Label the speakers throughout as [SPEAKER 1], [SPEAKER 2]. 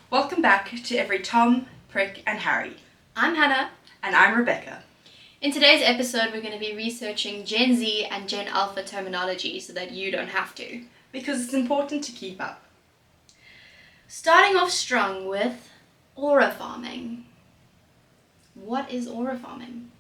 [SPEAKER 1] Welcome back to Every Tom, Prick and Harry.
[SPEAKER 2] I'm Hannah.
[SPEAKER 1] And I'm Rebecca.
[SPEAKER 2] In today's episode, we're going to be researching Gen Z and Gen Alpha terminology so that you don't have to.
[SPEAKER 1] Because it's important to keep up.
[SPEAKER 2] Starting off strong with aura farming. What is aura farming?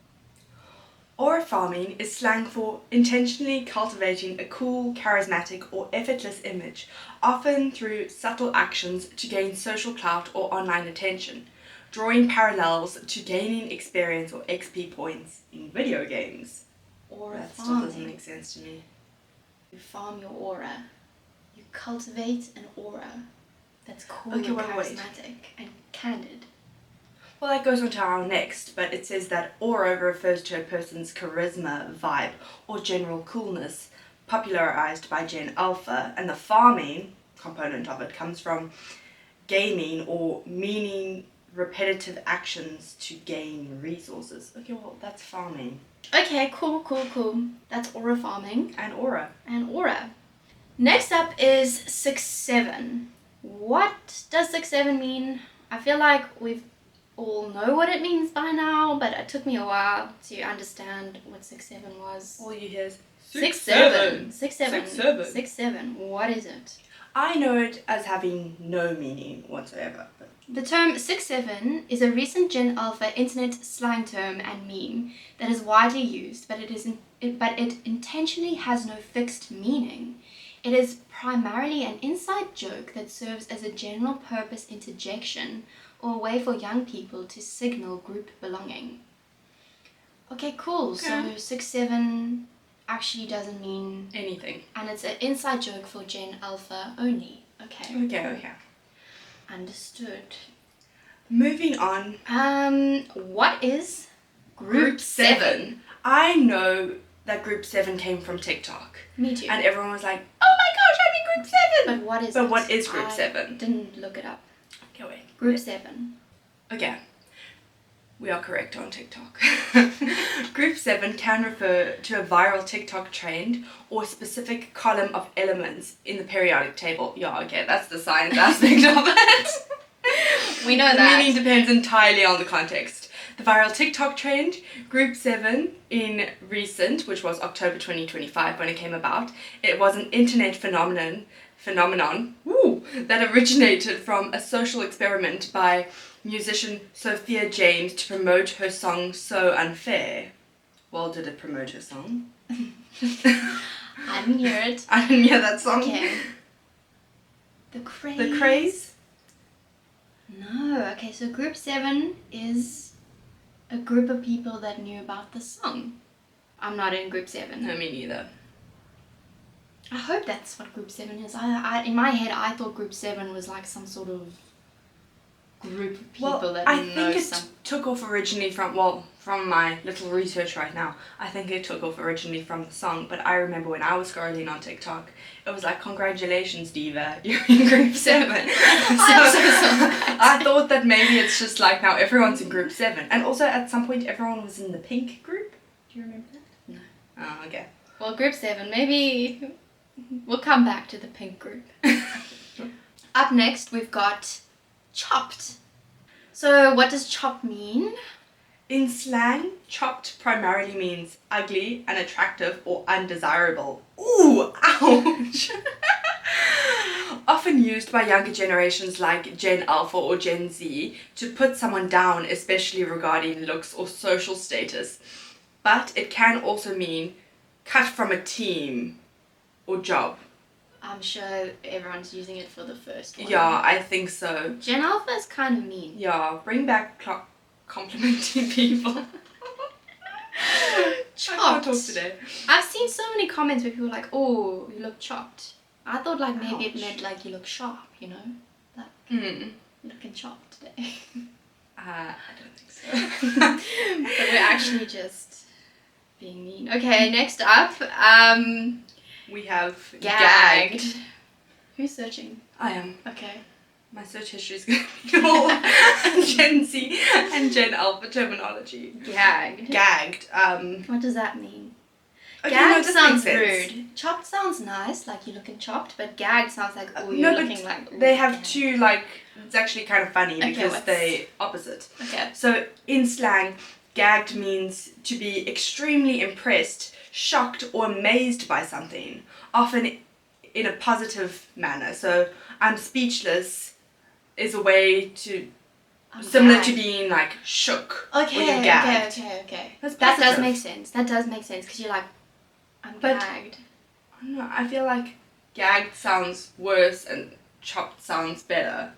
[SPEAKER 1] Aura farming is slang for intentionally cultivating a cool, charismatic, or effortless image, often through subtle actions to gain social clout or online attention, drawing parallels to gaining experience or XP points in video games.
[SPEAKER 2] Aura
[SPEAKER 1] That still
[SPEAKER 2] farming.
[SPEAKER 1] doesn't make sense to me.
[SPEAKER 2] You farm your aura. You cultivate an aura that's cool
[SPEAKER 1] Okay,
[SPEAKER 2] and
[SPEAKER 1] wait.
[SPEAKER 2] charismatic and candid.
[SPEAKER 1] Well, that goes on to our next, but it says that aura refers to a person's charisma, vibe, or general coolness, popularized by Gen Alpha, and the farming component of it comes from gaming or meaning repetitive actions to gain resources. Okay, well, that's farming.
[SPEAKER 2] Okay, cool. That's aura farming
[SPEAKER 1] And aura.
[SPEAKER 2] and aura. Next up is 6-7. What does 6-7 mean? I feel like we've all know what it means by now, but it took me a while to understand what 6-7 was.
[SPEAKER 1] All you hear is
[SPEAKER 2] 6-7.
[SPEAKER 1] 6-7.
[SPEAKER 2] 6-7. What is it?
[SPEAKER 1] I know it as having no meaning whatsoever. But
[SPEAKER 2] The term 6-7 is a recent Gen Alpha internet slang term and meme that is widely used, but it intentionally has no fixed meaning. It is primarily an inside joke that serves as a general purpose interjection or a way for young people to signal group belonging. Okay, cool.
[SPEAKER 1] Okay.
[SPEAKER 2] So 6-7 actually doesn't mean
[SPEAKER 1] anything.
[SPEAKER 2] and it's an inside joke for Gen Alpha only. Okay.
[SPEAKER 1] Okay.
[SPEAKER 2] Understood.
[SPEAKER 1] Moving on.
[SPEAKER 2] What is
[SPEAKER 1] Group 7. I know that Group 7 came from TikTok.
[SPEAKER 2] Me too.
[SPEAKER 1] And everyone was like, oh my gosh, I'm in Group 7!
[SPEAKER 2] But what is
[SPEAKER 1] But
[SPEAKER 2] it?
[SPEAKER 1] what is Group
[SPEAKER 2] I
[SPEAKER 1] 7?
[SPEAKER 2] Didn't look it up.
[SPEAKER 1] Okay, wait.
[SPEAKER 2] Group 7.
[SPEAKER 1] Okay. We are correct on TikTok. Group 7 can refer to a viral TikTok trend or specific column of elements in the periodic table. Yeah, okay, that's the science aspect of it.
[SPEAKER 2] We know
[SPEAKER 1] The
[SPEAKER 2] that.
[SPEAKER 1] meaning depends entirely on the context. The viral TikTok trend, Group 7, in recent, which was October 2025 when it came about, it was an internet phenomenon that originated from a social experiment by musician Sophia James to promote her song So Unfair. Well, did it promote her song?
[SPEAKER 2] I didn't hear it.
[SPEAKER 1] I didn't hear that song.
[SPEAKER 2] Okay. The craze.
[SPEAKER 1] The craze?
[SPEAKER 2] No. Okay, so Group 7 is a group of people that knew about the song. I'm not in Group 7.
[SPEAKER 1] No, me neither.
[SPEAKER 2] I hope that's what Group 7 is. I in my head, I thought Group 7 was like some sort of group of people that
[SPEAKER 1] I
[SPEAKER 2] know
[SPEAKER 1] think it
[SPEAKER 2] some.
[SPEAKER 1] took off originally from my little research right now. I think it took off originally from the song, but I remember when I was scrolling on TikTok, it was like, congratulations, Diva, you're in Group 7.
[SPEAKER 2] I'm so sorry.
[SPEAKER 1] I thought that maybe it's just like now everyone's in Group 7. And also at some point everyone was in the pink group. Do you remember that?
[SPEAKER 2] No.
[SPEAKER 1] Oh, okay.
[SPEAKER 2] Well, Group 7, maybe we'll come back to the pink group. Up next, we've got chopped. So, what does chop mean?
[SPEAKER 1] In slang, chopped primarily means ugly, unattractive, or undesirable. Ooh, ouch! Often used by younger generations like Gen Alpha or Gen Z to put someone down, especially regarding looks or social status. But it can also mean cut from a team or job.
[SPEAKER 2] I'm sure everyone's using it for the first one.
[SPEAKER 1] Yeah, I think so.
[SPEAKER 2] Gen Alpha is kind of mean.
[SPEAKER 1] Yeah, bring back complimenting people. I can't
[SPEAKER 2] Chopped.
[SPEAKER 1] talk today.
[SPEAKER 2] I've seen so many comments where people are like, oh, you look chopped. I thought like maybe it
[SPEAKER 1] Ouch.
[SPEAKER 2] meant like you look sharp, you know? Like,
[SPEAKER 1] Hmm.
[SPEAKER 2] looking chopped today.
[SPEAKER 1] I don't think so.
[SPEAKER 2] But we're actually just being mean. Okay, next up,
[SPEAKER 1] We have
[SPEAKER 2] gagged. Who's searching?
[SPEAKER 1] I am.
[SPEAKER 2] Okay.
[SPEAKER 1] My search history is going to be all Gen Z and Gen Alpha terminology.
[SPEAKER 2] Gagged.
[SPEAKER 1] Gagged.
[SPEAKER 2] What does that mean?
[SPEAKER 1] Okay,
[SPEAKER 2] Gagged
[SPEAKER 1] this
[SPEAKER 2] sounds
[SPEAKER 1] makes sense.
[SPEAKER 2] rude. Chopped sounds nice, like you're looking chopped, but gagged sounds like, oh,
[SPEAKER 1] No,
[SPEAKER 2] you're
[SPEAKER 1] but
[SPEAKER 2] looking like... ooh,
[SPEAKER 1] They have
[SPEAKER 2] gagged.
[SPEAKER 1] two like it's actually kind of funny
[SPEAKER 2] Okay,
[SPEAKER 1] because
[SPEAKER 2] what's-
[SPEAKER 1] they're opposite.
[SPEAKER 2] Okay.
[SPEAKER 1] So in slang, gagged means to be extremely impressed, shocked, or amazed by something, often in a positive manner. So I'm speechless is a way to similar to
[SPEAKER 2] gagged.
[SPEAKER 1] being like shook
[SPEAKER 2] Okay,
[SPEAKER 1] or you're gagged.
[SPEAKER 2] okay.
[SPEAKER 1] That's
[SPEAKER 2] That does
[SPEAKER 1] positive.
[SPEAKER 2] make sense. That does make sense because you're like, I'm
[SPEAKER 1] But-
[SPEAKER 2] gagged.
[SPEAKER 1] I don't know, I feel like gagged sounds worse and chopped sounds better.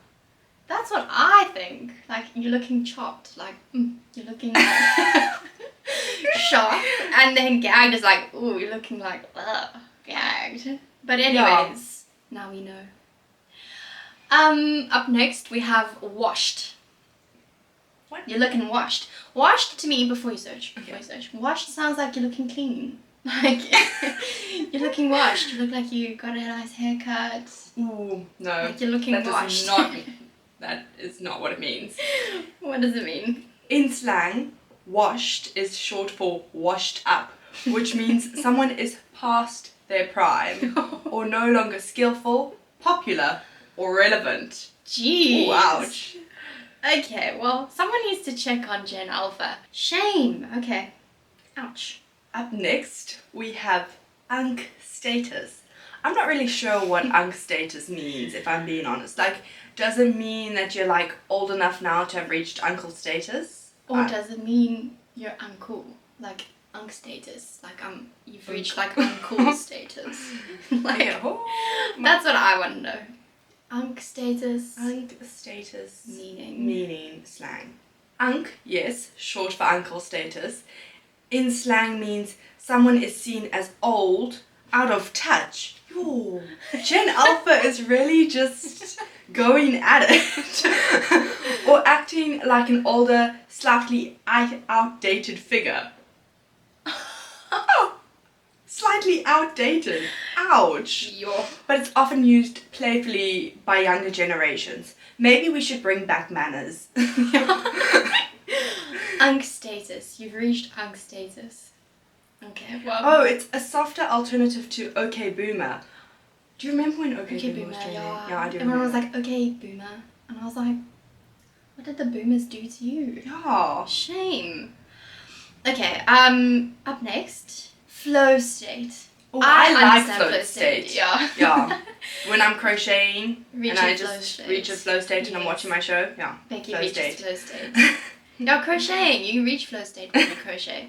[SPEAKER 2] That's what I think. Like, you're looking chopped. Like, you're looking like shocked. And then gagged is like, ooh, you're looking like, gagged. But anyways, now we know. Up next we have washed.
[SPEAKER 1] What?
[SPEAKER 2] You're looking washed. Washed to me before you search.
[SPEAKER 1] Okay.
[SPEAKER 2] Washed sounds like you're looking clean. Like you're looking washed. You look like you got a nice haircut.
[SPEAKER 1] Ooh, no.
[SPEAKER 2] Like you're looking
[SPEAKER 1] that
[SPEAKER 2] washed.
[SPEAKER 1] does not that is not what it means.
[SPEAKER 2] What does it mean?
[SPEAKER 1] In slang, washed is short for washed up, which means someone is past their prime or no longer skillful, popular, or relevant.
[SPEAKER 2] Jeez.
[SPEAKER 1] Ooh, ouch.
[SPEAKER 2] Okay, well, someone needs to check on Gen Alpha. Shame. Okay. Ouch.
[SPEAKER 1] Up next, we have unk status. I'm not really sure what unk status means, if I'm being honest. Like, does it mean that you're like old enough now to have reached uncle status?
[SPEAKER 2] Or does it mean you're uncool? Like unk status. Like you've reached like uncool status. Like
[SPEAKER 1] Yeah. Oh,
[SPEAKER 2] that's what I want to know. Unk status.
[SPEAKER 1] unk status
[SPEAKER 2] Meaning.
[SPEAKER 1] slang. Unk, yes, short for uncle status, in slang means someone is seen as old, out of touch. Yo, Gen Alpha is really just going at it. Or acting like an older, slightly outdated figure. Oh, slightly outdated. Ouch.
[SPEAKER 2] Yo.
[SPEAKER 1] But it's often used playfully by younger generations. Maybe we should bring back manners.
[SPEAKER 2] Unk status. You've reached unk status. Okay, well.
[SPEAKER 1] Oh, it's a softer alternative to OK Boomer. Do you remember when OK,
[SPEAKER 2] Okay,
[SPEAKER 1] Boomer was
[SPEAKER 2] boomer,
[SPEAKER 1] trending?
[SPEAKER 2] yeah.
[SPEAKER 1] Yeah, I do
[SPEAKER 2] Everyone was
[SPEAKER 1] remember.
[SPEAKER 2] like, okay, boomer. And I was like, what did the boomers do to you?
[SPEAKER 1] Yeah.
[SPEAKER 2] Shame. Okay, up next, flow state.
[SPEAKER 1] Oh, I like
[SPEAKER 2] understand
[SPEAKER 1] flow state.
[SPEAKER 2] Yeah.
[SPEAKER 1] Yeah. When I'm crocheting
[SPEAKER 2] Reach
[SPEAKER 1] and I
[SPEAKER 2] a flow
[SPEAKER 1] just
[SPEAKER 2] state.
[SPEAKER 1] reach a flow state and I'm
[SPEAKER 2] Yes.
[SPEAKER 1] watching my show, yeah.
[SPEAKER 2] Becky
[SPEAKER 1] flow
[SPEAKER 2] reaches
[SPEAKER 1] state.
[SPEAKER 2] flow state. Yeah, crocheting. You reach flow state when you crochet.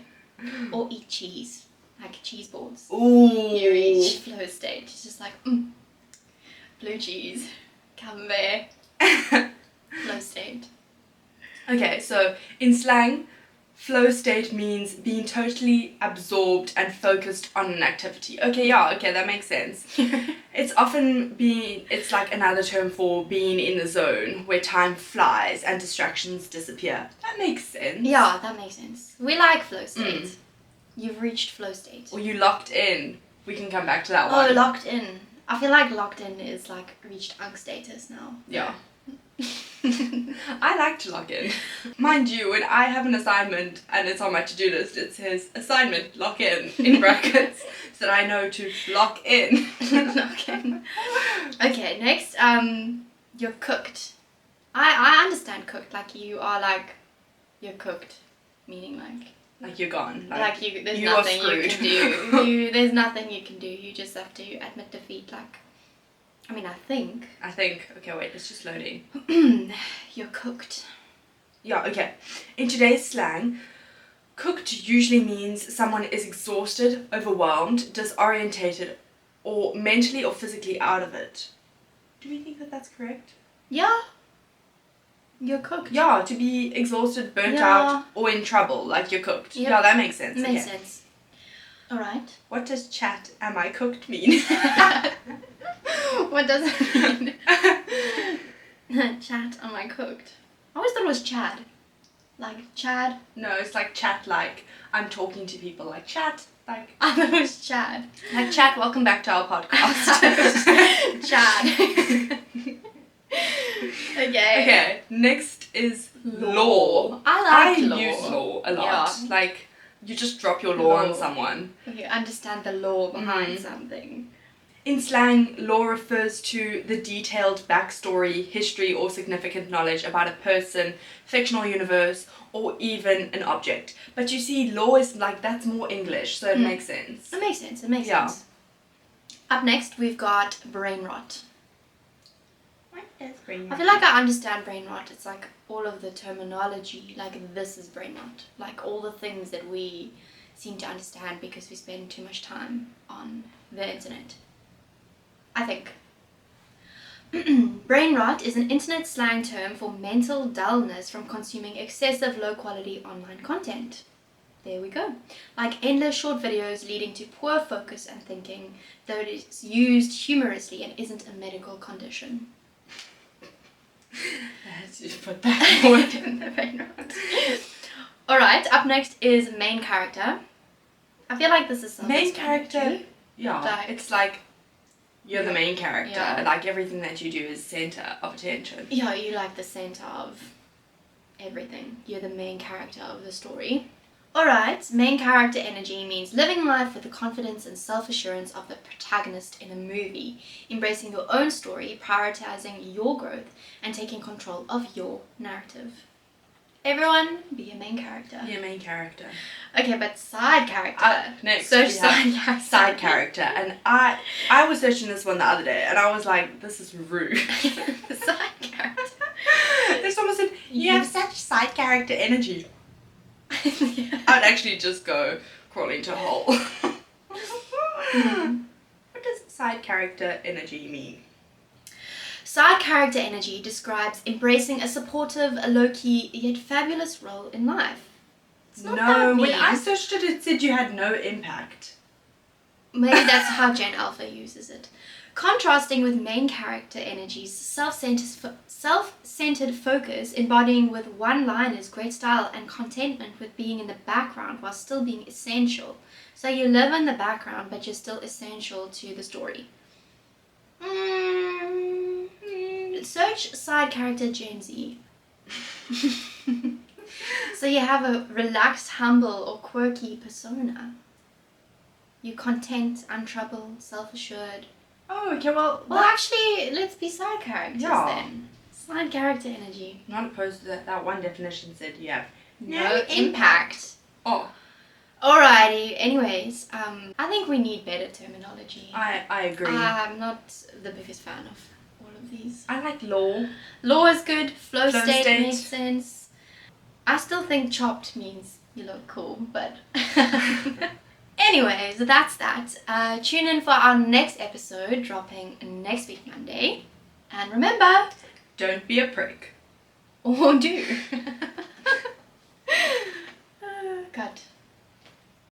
[SPEAKER 2] Or eat cheese. Like cheese balls.
[SPEAKER 1] Ooh.
[SPEAKER 2] You reach flow state. It's just like, blue cheese. Camembert. Flow state.
[SPEAKER 1] Okay, so in slang, flow state means being totally absorbed and focused on an activity. Okay, yeah, okay, that makes sense. It's often it's like another term for being in the zone where time flies and distractions disappear. That makes sense.
[SPEAKER 2] Yeah, that makes sense. We like flow state. You've reached flow state.
[SPEAKER 1] Or you locked in. We can come back to that
[SPEAKER 2] Oh,
[SPEAKER 1] one.
[SPEAKER 2] locked in. I feel like locked in is like reached unk status now.
[SPEAKER 1] Yeah. I like to lock in. Mind you, when I have an assignment and it's on my to-do list, it says assignment lock in brackets so that I know to lock in.
[SPEAKER 2] Lock in. Okay, next, you're cooked. I understand cooked, like you are like, you're cooked, meaning
[SPEAKER 1] Like you're gone.
[SPEAKER 2] like you, there's
[SPEAKER 1] you are
[SPEAKER 2] nothing you can
[SPEAKER 1] screwed.
[SPEAKER 2] do. There's nothing you can do. You just have to admit defeat. Like, I mean, I think
[SPEAKER 1] I think, okay, wait, it's just loading.
[SPEAKER 2] you're cooked.
[SPEAKER 1] Yeah, okay. In today's slang, cooked usually means someone is exhausted, overwhelmed, disorientated, or mentally or physically out of it. Do we think that that's correct?
[SPEAKER 2] Yeah. You're cooked.
[SPEAKER 1] Yeah, to be exhausted, burnt
[SPEAKER 2] Yeah.
[SPEAKER 1] out, or in trouble, like you're cooked.
[SPEAKER 2] Yep.
[SPEAKER 1] Yeah, that makes sense.
[SPEAKER 2] Makes
[SPEAKER 1] okay.
[SPEAKER 2] sense. All right.
[SPEAKER 1] What does chat am I cooked mean?
[SPEAKER 2] What does it mean? Chat, am I cooked? I always thought it was Chad. Like Chad.
[SPEAKER 1] No, it's like chat like I'm talking to people like chat. Like
[SPEAKER 2] I thought it was Chad.
[SPEAKER 1] chat, welcome back to our podcast.
[SPEAKER 2] Chad. Okay.
[SPEAKER 1] Okay, next is law.
[SPEAKER 2] I like law.
[SPEAKER 1] use law a lot.
[SPEAKER 2] Yeah.
[SPEAKER 1] Like you just drop your law on
[SPEAKER 2] Law.
[SPEAKER 1] someone.
[SPEAKER 2] You understand the law behind something.
[SPEAKER 1] In slang, law refers to the detailed backstory, history, or significant knowledge about a person, fictional universe, or even an object. But you see, law is like, that's more English, so it makes sense.
[SPEAKER 2] It makes sense. It makes
[SPEAKER 1] Yeah.
[SPEAKER 2] sense. Up next, we've got brain rot.
[SPEAKER 1] What is brain
[SPEAKER 2] I feel like I understand brain rot. It's like all of the terminology, like this is brain rot. Like all the things that we seem to understand because we spend too much time on the internet. I think. Brain rot is an internet slang term for mental dullness from consuming excessive low quality online content. There we go. Like endless short videos leading to poor focus and thinking, though it is used humorously and isn't a medical condition.
[SPEAKER 1] Let's just put that forward.
[SPEAKER 2] The brain rot. Alright, up next is main character. I feel like this is
[SPEAKER 1] Main character,
[SPEAKER 2] self-explanatory.
[SPEAKER 1] yeah,
[SPEAKER 2] Like-
[SPEAKER 1] it's like you're the main character.
[SPEAKER 2] Yeah.
[SPEAKER 1] Like everything that you do is center of attention.
[SPEAKER 2] Yeah, you like the center of everything. You're the main character of the story. Alright, main character energy means living life with the confidence and self-assurance of the protagonist in a movie, embracing your own story, prioritizing your growth, and taking control of your narrative. Everyone, be a main character.
[SPEAKER 1] Your main character.
[SPEAKER 2] Okay, but side character.
[SPEAKER 1] Next,
[SPEAKER 2] Search
[SPEAKER 1] we have
[SPEAKER 2] side character.
[SPEAKER 1] side character, and I was searching this one the other day, and I was like, this is rude.
[SPEAKER 2] Side character.
[SPEAKER 1] This one said, you have such side character energy.
[SPEAKER 2] Yeah.
[SPEAKER 1] I'd actually just go crawling to a hole. What does side character energy mean?
[SPEAKER 2] Side character energy describes embracing a supportive, low-key, yet fabulous role in life. It's not
[SPEAKER 1] No,
[SPEAKER 2] that
[SPEAKER 1] when I
[SPEAKER 2] mean.
[SPEAKER 1] searched it, it said you had no impact.
[SPEAKER 2] Maybe that's how Gen Alpha uses it. Contrasting with main character energy's self-centered focus, embodying with one-liners great style and contentment with being in the background while still being essential. So you live in the background, but you're still essential to the story. Search side character Gen Z. So you have a relaxed, humble, or quirky persona. You content, untroubled, self-assured.
[SPEAKER 1] Oh, okay, well,
[SPEAKER 2] Well, actually, let's be side characters
[SPEAKER 1] Yeah.
[SPEAKER 2] then. Side character energy.
[SPEAKER 1] not opposed to that. That one definition said you have
[SPEAKER 2] No impact.
[SPEAKER 1] Oh,
[SPEAKER 2] Alrighty. Anyways, I think we need better terminology.
[SPEAKER 1] I agree.
[SPEAKER 2] I'm not the biggest fan of all of these.
[SPEAKER 1] I like law.
[SPEAKER 2] Law is good. Flow
[SPEAKER 1] Flow
[SPEAKER 2] state
[SPEAKER 1] state.
[SPEAKER 2] makes sense. I still think chopped means you look cool, but anyways, that's that. Tune in for our next episode dropping next week Monday. And remember,
[SPEAKER 1] Don't be a prick.
[SPEAKER 2] or do. Cut.